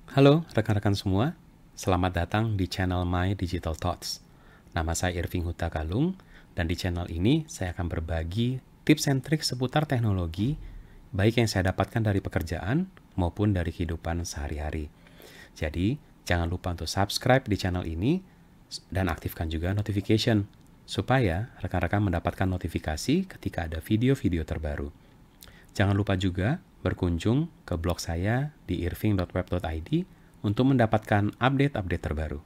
Halo rekan-rekan semua, selamat datang di channel My Digital Thoughts. Nama saya Irving Huta Galung, dan di channel ini saya akan berbagi tips and trik seputar teknologi, baik yang saya dapatkan dari pekerjaan maupun dari kehidupan sehari-hari. Jadi, jangan lupa untuk subscribe di channel ini dan aktifkan juga notification, supaya rekan-rekan mendapatkan notifikasi ketika ada video-video terbaru. Jangan lupa juga berkunjung ke blog saya di irving.web.id untuk mendapatkan update-update terbaru.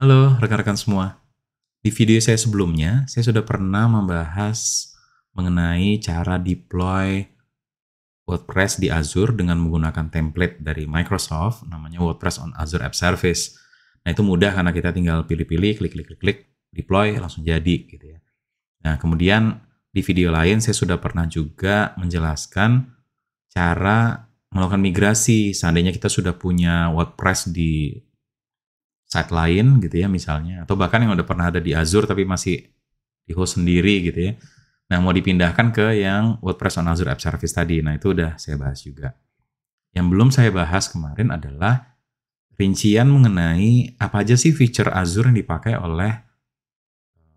Halo rekan-rekan semua. Di video saya sebelumnya, saya sudah pernah membahas mengenai cara deploy WordPress di Azure dengan menggunakan template dari Microsoft, namanya WordPress on Azure App Service. Nah, itu mudah karena kita tinggal pilih-pilih, klik, deploy, langsung jadi gitu ya. Nah, kemudian di video lain saya sudah pernah juga menjelaskan cara melakukan migrasi. Seandainya kita sudah punya WordPress di site lain gitu ya misalnya, atau bahkan yang udah pernah ada di Azure tapi masih di host sendiri gitu ya. Nah, mau dipindahkan ke yang WordPress on Azure App Service tadi. Nah, itu udah saya bahas juga. Yang belum saya bahas kemarin adalah rincian mengenai apa aja sih feature Azure yang dipakai oleh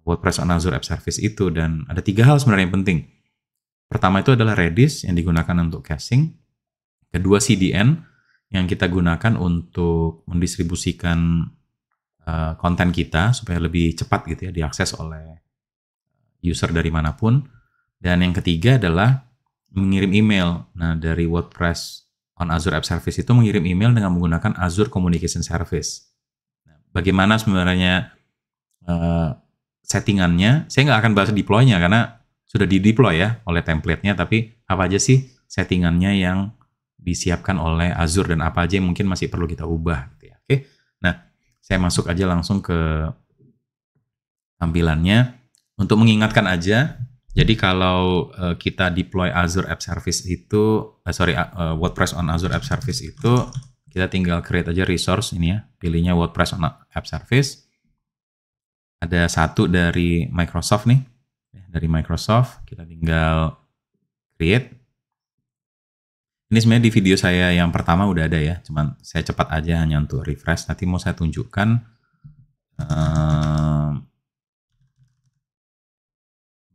WordPress on Azure App Service itu. Dan ada 3 hal sebenarnya yang penting. Pertama itu adalah Redis yang digunakan untuk caching. Kedua, CDN yang kita gunakan untuk mendistribusikan konten kita supaya lebih cepat gitu ya diakses oleh user dari manapun. Dan yang ketiga adalah mengirim email. Nah, dari WordPress on Azure App Service itu mengirim email dengan menggunakan Azure Communication Service. Nah, bagaimana sebenarnya settingannya? Saya nggak akan bahas deploy-nya karena sudah di-deploy ya oleh template-nya, tapi apa aja sih settingannya yang disiapkan oleh Azure dan apa aja yang mungkin masih perlu kita ubah gitu ya. Oke. Nah, saya masuk aja langsung ke tampilannya. Untuk mengingatkan aja, jadi kalau kita deploy Azure App Service itu, WordPress on Azure App Service itu, kita tinggal create aja resource ini ya, pilihnya WordPress on App Service. Ada satu dari Microsoft nih, dari Microsoft, kita tinggal create. Ini sebenarnya di video saya yang pertama udah ada ya, cuman saya cepat aja hanya untuk refresh. Nanti mau saya tunjukkan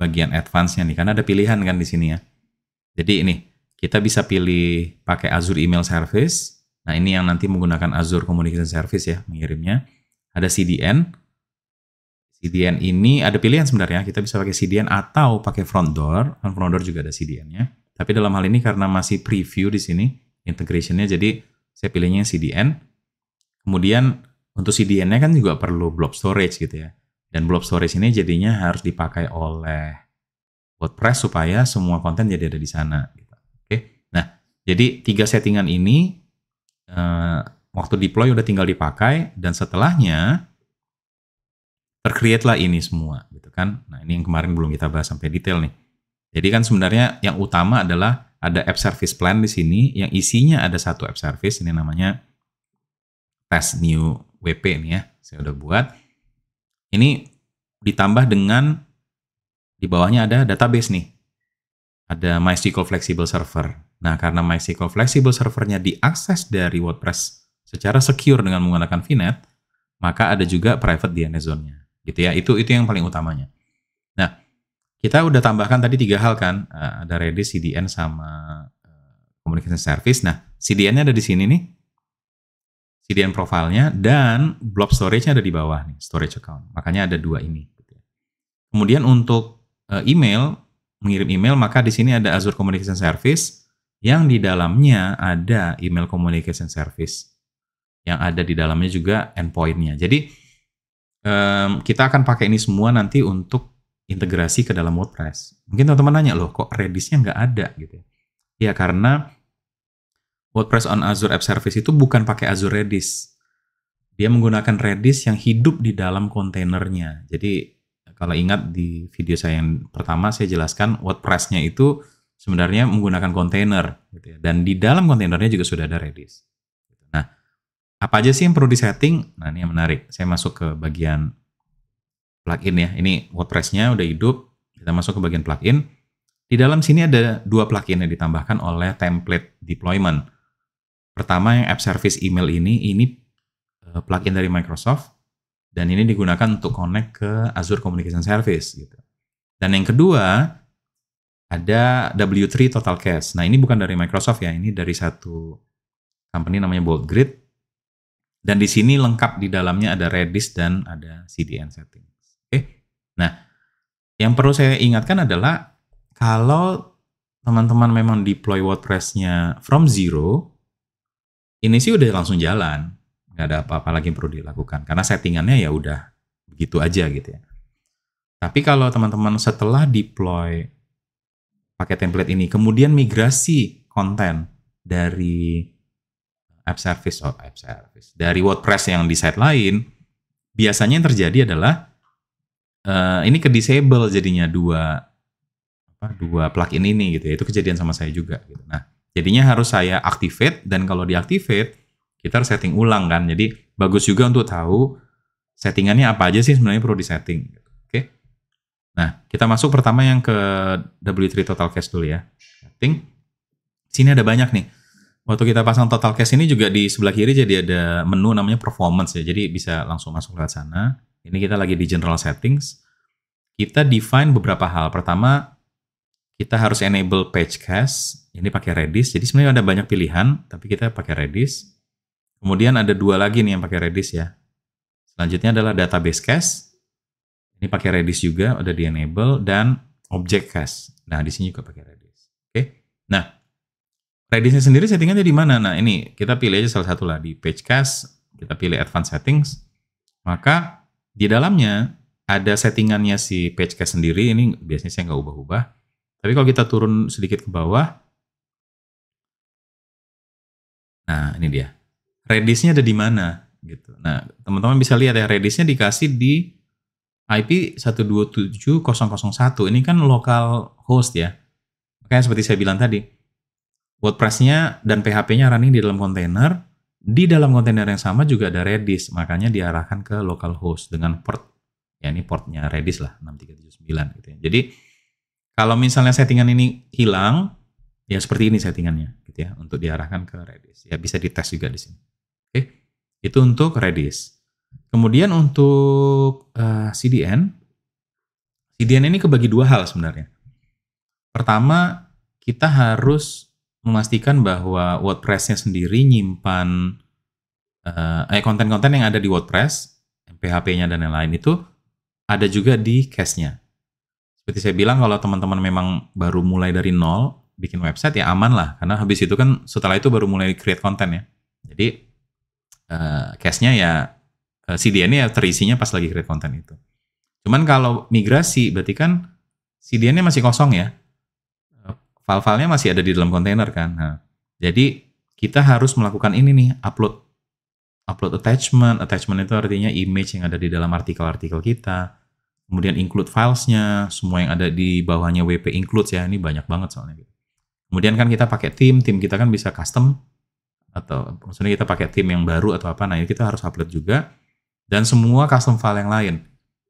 bagian advance-nya nih, karena ada pilihan kan di sini ya. Jadi ini, kita bisa pilih pakai Azure Email Service. Nah, ini yang nanti menggunakan Azure Communication Service ya, mengirimnya. Ada CDN. CDN ini ada pilihan sebenarnya, kita bisa pakai CDN atau pakai front door. Kan front door juga ada CDN-nya. Tapi dalam hal ini karena masih preview di sini integration-nya, jadi saya pilihnya CDN. Kemudian untuk CDN-nya kan juga perlu blob storage gitu ya. Dan blob storage ini jadinya harus dipakai oleh WordPress supaya semua konten jadi ada di sana. Gitu. Oke. Nah, jadi 3 settingan ini waktu deploy udah tinggal dipakai dan setelahnya tercreate lah ini semua gitu kan. Nah, ini yang kemarin belum kita bahas sampai detail nih. Jadi kan sebenarnya yang utama adalah ada app service plan di sini yang isinya ada satu app service, ini namanya test new WP nih ya. Saya udah buat. Ini ditambah dengan di bawahnya ada database nih. Ada MySQL Flexible Server. Nah, karena MySQL Flexible Servernya diakses dari WordPress secara secure dengan menggunakan VNet, maka ada juga private DNS zone-nya. Gitu ya. Itu yang paling utamanya. Nah, kita udah tambahkan tadi 3 hal kan, ada Redis, CDN, sama Communication Service. Nah, CDN-nya ada di sini nih, CDN profile-nya, dan blob storage-nya ada di bawah nih, storage account. Makanya ada 2 ini. Kemudian untuk email, mengirim email, maka di sini ada Azure Communication Service, yang di dalamnya ada email communication service, yang ada di dalamnya juga endpoint-nya. Jadi, kita akan pakai ini semua nanti untuk integrasi ke dalam WordPress. Mungkin teman-teman nanya, loh kok Redis-nya nggak ada gitu. Ya karena WordPress on Azure App Service itu bukan pakai Azure Redis. Dia menggunakan Redis yang hidup di dalam kontainernya. Jadi kalau ingat di video saya yang pertama saya jelaskan WordPress-nya itu sebenarnya menggunakan kontainer gitu ya. Dan di dalam kontainernya juga sudah ada Redis. Nah, apa aja sih yang perlu disetting? Nah, ini yang menarik. Saya masuk ke bagian plugin ya. Ini WordPress-nya udah hidup. Kita masuk ke bagian plugin. Di dalam sini ada 2 plugin yang ditambahkan oleh template deployment. Pertama yang app service email ini plugin dari Microsoft dan ini digunakan untuk connect ke Azure Communication Service gitu. Dan yang kedua ada W3 Total Cache. Nah, ini bukan dari Microsoft ya, ini dari satu company namanya BoldGrid. Dan di sini lengkap di dalamnya ada Redis dan ada CDN settings. Oke. Nah, yang perlu saya ingatkan adalah kalau teman-teman memang deploy WordPress-nya from zero, ini sih udah langsung jalan. Nggak ada apa-apa lagi yang perlu dilakukan. Karena settingannya ya udah begitu aja gitu ya. Tapi kalau teman-teman setelah deploy pakai template ini, kemudian migrasi konten dari app service, dari WordPress yang di site lain, biasanya yang terjadi adalah ini ke disable jadinya dua plugin ini gitu ya. Itu kejadian sama saya juga gitu. Nah, jadinya harus saya activate, dan kalau diactivate kita harus setting ulang kan. Jadi bagus juga untuk tahu settingannya apa aja sih sebenarnya perlu disetting gitu. Oke. Nah, kita masuk pertama yang ke W3 Total Cache dulu ya. Setting. Sini ada banyak nih. Waktu kita pasang Total Cache ini juga di sebelah kiri jadi ada menu namanya Performance ya. Jadi bisa langsung masuk lewat sana. Ini kita lagi di General Settings. Kita define beberapa hal. Pertama, kita harus enable Page Cache. Ini pakai Redis. Jadi sebenarnya ada banyak pilihan, tapi kita pakai Redis. Kemudian ada dua lagi nih yang pakai Redis ya. Selanjutnya adalah Database Cache. Ini pakai Redis juga, udah di-enable, dan Object Cache. Nah, di sini juga pakai Redis. Oke. Nah, Redisnya sendiri settingannya di mana? Nah, ini kita pilih aja salah satu lah di Page Cache, kita pilih Advanced Settings. Maka di dalamnya ada settingannya si Page Cache sendiri. Ini biasanya saya nggak ubah-ubah. Tapi kalau kita turun sedikit ke bawah, nah ini dia. Redisnya ada di mana? Gitu. Nah, teman-teman bisa lihat ya, Redisnya dikasih di IP 127.0.0.1, ini kan lokal host ya. Makanya seperti saya bilang tadi, WordPress-nya dan PHP-nya running di dalam kontainer. Di dalam kontainer yang sama juga ada Redis, makanya diarahkan ke local host dengan port. Ya ini portnya Redis lah, 6379 gitu ya. Jadi kalau misalnya settingan ini hilang, ya seperti ini settingannya gitu ya, untuk diarahkan ke Redis. Ya bisa dites juga di sini. Oke. Itu untuk Redis. Kemudian untuk CDN ini kebagi dua hal sebenarnya. Pertama, kita harus memastikan bahwa WordPress-nya sendiri nyimpan konten-konten yang ada di WordPress, PHP-nya dan lain-lain itu ada juga di cache-nya. Seperti saya bilang, kalau teman-teman memang baru mulai dari nol bikin website ya aman lah, karena habis itu kan setelah itu baru mulai create konten ya. Jadi cache-nya ya CDN-nya terisinya pas lagi create konten itu. Cuman kalau migrasi berarti kan CDN-nya masih kosong ya. File-filenya masih ada di dalam kontainer kan. Nah, jadi kita harus melakukan ini nih, upload attachment. Attachment itu artinya image yang ada di dalam artikel-artikel kita. Kemudian include filesnya, semua yang ada di bawahnya WP includes ya. Ini banyak banget soalnya. Kemudian kan kita pakai tim kita kan bisa custom, atau maksudnya kita pakai tim yang baru atau apa. Nah, ini kita harus upload juga. Dan semua custom file yang lain.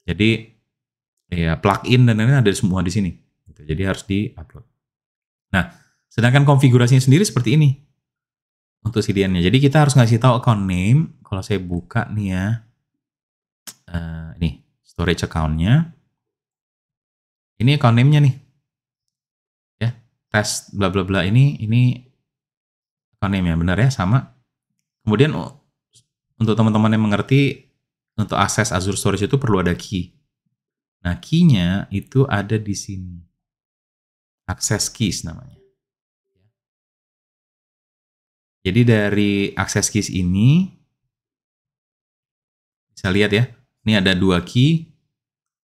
Jadi ya plugin dan lain-lain ada semua di sini. Jadi harus di-upload. Nah, sedangkan konfigurasinya sendiri seperti ini untuk CDN-nya. Jadi kita harus ngasih tahu account name. Kalau saya buka nih ya, ini storage account-nya. Ini account name-nya nih. Ya, test bla bla bla ini account name-nya benar ya, sama. Kemudian untuk teman-teman yang mengerti, untuk akses Azure Storage itu perlu ada key. Nah, key-nya itu ada di sini. Access keys namanya. Jadi dari access keys ini, bisa lihat ya, ini ada dua key.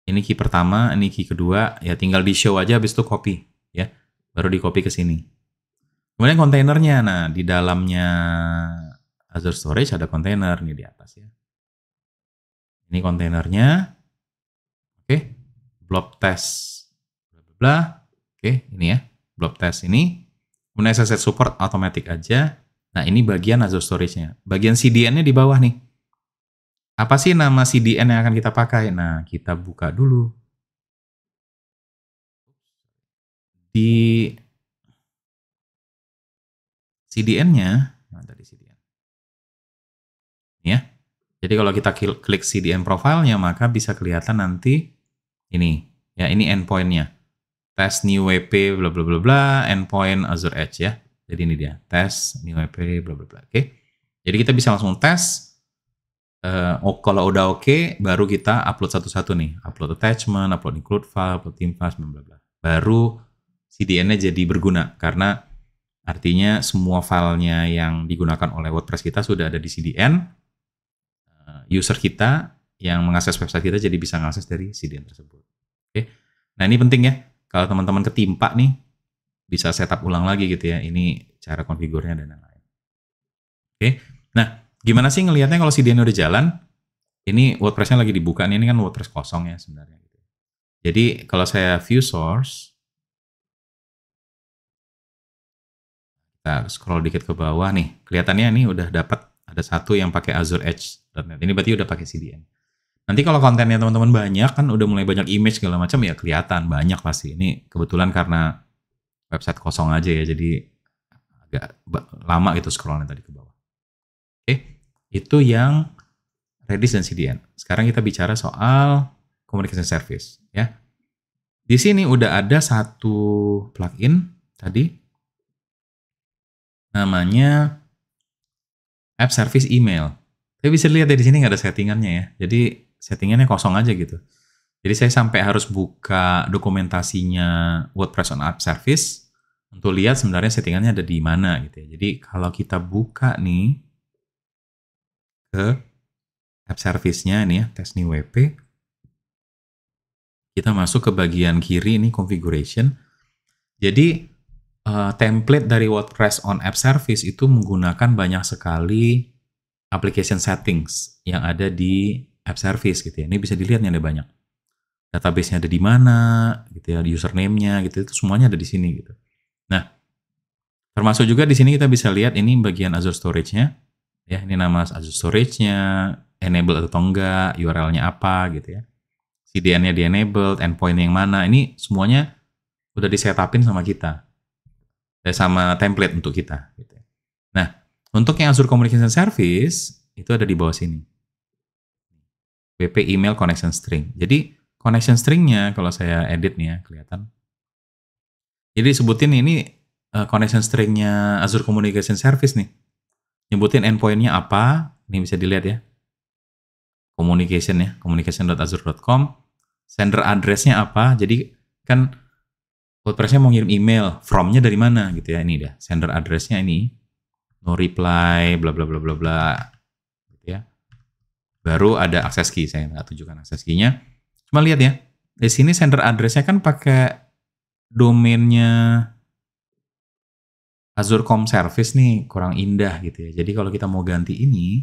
Ini key pertama, ini key kedua. Ya tinggal di show aja, habis itu copy. Ya, baru di copy ke sini. Kemudian kontainernya, nah di dalamnya Azure Storage ada kontainer nih di atas ya. Ini kontainernya. Oke, blob test. Bla bla bla. Oke, ini ya, blob test ini. Kemudian SSH support automatic aja. Nah, ini bagian Azure Storage-nya. Bagian CDN-nya di bawah nih. Apa sih nama CDN yang akan kita pakai? Nah, kita buka dulu. CDN-nya, nah tadi CDN. Ya. Jadi kalau kita klik CDN profile-nya, maka bisa kelihatan nanti ini. Ya, ini endpoint-nya. Test new WP bla bla bla bla, endpoint Azure Edge ya. Jadi ini dia, test new WP bla bla bla. Oke. Jadi kita bisa langsung tes. Kalau udah oke, baru kita upload satu-satu nih. Upload attachment, upload include file, upload theme files, bla bla bla. Baru CDN-nya jadi berguna karena artinya semua filenya yang digunakan oleh WordPress kita sudah ada di CDN. User kita yang mengakses website kita jadi bisa mengakses dari CDN tersebut. Oke. Nah, ini penting ya. Kalau teman-teman ketimpa nih, bisa setup ulang lagi gitu ya. Ini cara konfigurnya dan lain-lain. Oke. Nah, gimana sih ngelihatnya kalau CDN udah jalan? Ini WordPress-nya lagi dibuka. Ini kan WordPress kosong ya sebenarnya. Jadi kalau saya view source, kita scroll dikit ke bawah nih. Kelihatannya ini udah dapat ada satu yang pakai Azure Edge.net. Ini berarti udah pakai CDN. Nanti kalau kontennya teman-teman banyak, kan udah mulai banyak image segala macam, ya kelihatan banyak pasti. Ini kebetulan karena website kosong aja ya, jadi agak lama gitu scrollnya tadi ke bawah. Oke, itu yang Redis dan CDN. Sekarang kita bicara soal communication service ya. Di sini udah ada satu plugin tadi namanya App Service Email. Saya bisa lihat di sini nggak ada settingannya ya. Jadi settingannya kosong aja gitu. Jadi saya sampai harus buka dokumentasinya WordPress on App Service untuk lihat sebenarnya settingannya ada di mana gitu ya. Jadi kalau kita buka nih ke App Service-nya ini ya, test new WP. Kita masuk ke bagian kiri ini configuration. Jadi template dari WordPress on App Service itu menggunakan banyak sekali application settings yang ada di App Service gitu ya. Ini bisa dilihat nih ada banyak. Database-nya ada di mana gitu ya, username-nya gitu, itu semuanya ada di sini gitu. Nah, termasuk juga di sini kita bisa lihat ini bagian Azure Storage-nya. Ya, ini nama Azure Storage-nya, enable atau enggak, URL-nya apa gitu ya. CDN-nya di-enabled, endpoint yang mana, ini semuanya udah di-setupin sama kita. Sama template untuk kita. Gitu. Nah, untuk yang Azure Communication Service, itu ada di bawah sini. WP email connection string. Jadi, connection string-nya, kalau saya edit nih ya, kelihatan. Jadi, sebutin ini connection string-nya Azure Communication Service nih. Nyebutin endpoint-nya apa, ini bisa dilihat ya. Communication ya, communication.azure.com. Sender address-nya apa, jadi kan WordPress-nya mau ngirim email, from-nya dari mana gitu ya, ini dia. Sender address-nya ini, no reply, bla bla bla bla bla, gitu ya. Baru ada access key, saya nggak tunjukkan access key-nya. Cuma lihat ya, di sini sender address-nya kan pakai domainnya Azure.com Service nih, kurang indah gitu ya. Jadi kalau kita mau ganti ini,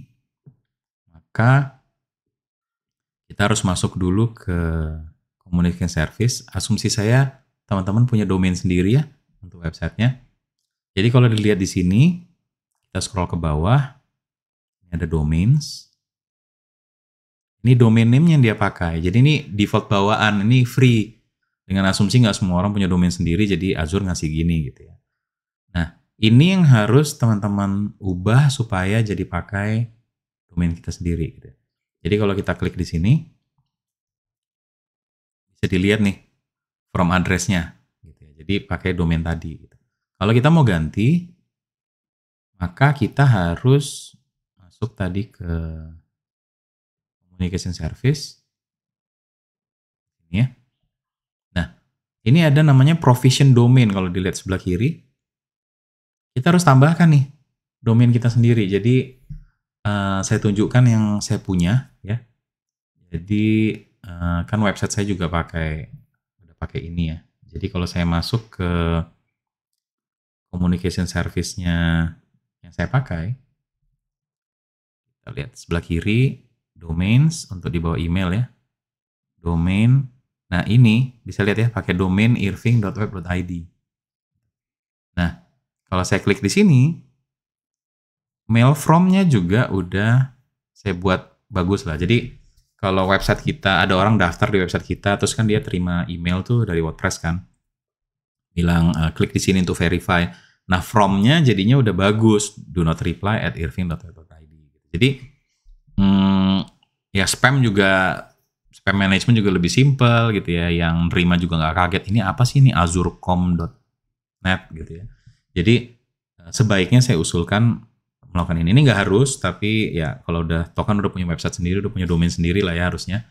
maka kita harus masuk dulu ke Communication Service. Asumsi saya teman-teman punya domain sendiri ya untuk websitenya. Jadi kalau dilihat di sini, kita scroll ke bawah, ini ada domains. Ini domain name yang dia pakai. Jadi ini default bawaan, ini free. Dengan asumsi nggak semua orang punya domain sendiri, jadi Azure ngasih gini gitu ya. Nah, ini yang harus teman-teman ubah supaya jadi pakai domain kita sendiri. Gitu. Jadi kalau kita klik di sini, bisa dilihat nih from address-nya. Gitu ya. Jadi pakai domain tadi. Gitu. Kalau kita mau ganti, maka kita harus masuk tadi ke Communication Service. Ini ya. Nah, ini ada namanya provision domain. Kalau dilihat sebelah kiri, kita harus tambahkan nih domain kita sendiri. Jadi saya tunjukkan yang saya punya ya. Jadi kan website saya juga udah pakai ini ya. Jadi kalau saya masuk ke communication service-nya yang saya pakai, kita lihat sebelah kiri domains untuk di bawah email ya. Domain. Nah, ini bisa lihat ya pakai domain irving.web.id. Nah, kalau saya klik di sini, mail from-nya juga udah saya buat bagus lah. Jadi kalau website kita, ada orang daftar di website kita, terus kan dia terima email tuh dari WordPress kan. Bilang klik di sini untuk verify. Nah, from-nya jadinya udah bagus, do not reply at irving.web.id. Jadi ya spam management juga lebih simple gitu ya, yang nerima juga nggak kaget, ini apa sih, ini azurcom.net gitu ya. Jadi sebaiknya saya usulkan melakukan ini nggak harus, tapi ya kalau token udah punya website sendiri, udah punya domain sendiri lah ya harusnya,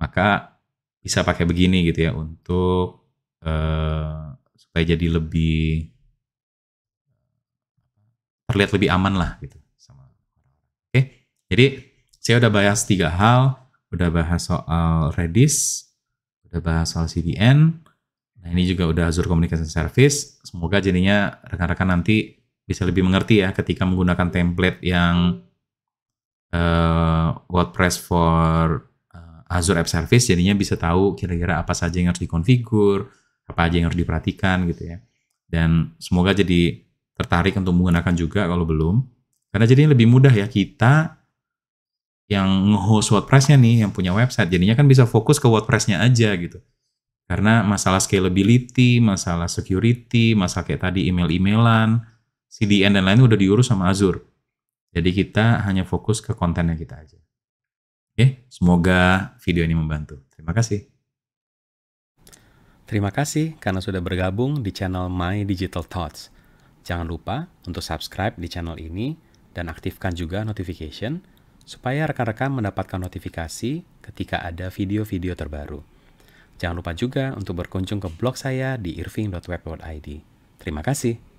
maka bisa pakai begini gitu ya untuk supaya jadi lebih terlihat lebih aman lah gitu sama orang-orang. Oke, jadi saya udah bahas 3 hal, udah bahas soal Redis, udah bahas soal CDN, nah ini juga udah Azure Communication Service. Semoga jadinya rekan-rekan nanti bisa lebih mengerti ya ketika menggunakan template yang WordPress for Azure App Service, jadinya bisa tahu kira-kira apa saja yang harus dikonfigur, apa aja yang harus diperhatikan gitu ya. Dan semoga jadi tertarik untuk menggunakan juga kalau belum. Karena jadinya lebih mudah ya, kita yang nge-host WordPress-nya nih, yang punya website, jadinya kan bisa fokus ke WordPress-nya aja gitu. Karena masalah scalability, masalah security, masalah kayak tadi email-emailan, CDN dan lain udah diurus sama Azure. Jadi kita hanya fokus ke kontennya kita aja. Oke, semoga video ini membantu. Terima kasih. Terima kasih karena sudah bergabung di channel My Digital Thoughts. Jangan lupa untuk subscribe di channel ini dan aktifkan juga notification supaya rekan-rekan mendapatkan notifikasi ketika ada video-video terbaru. Jangan lupa juga untuk berkunjung ke blog saya di irving.web.id. Terima kasih.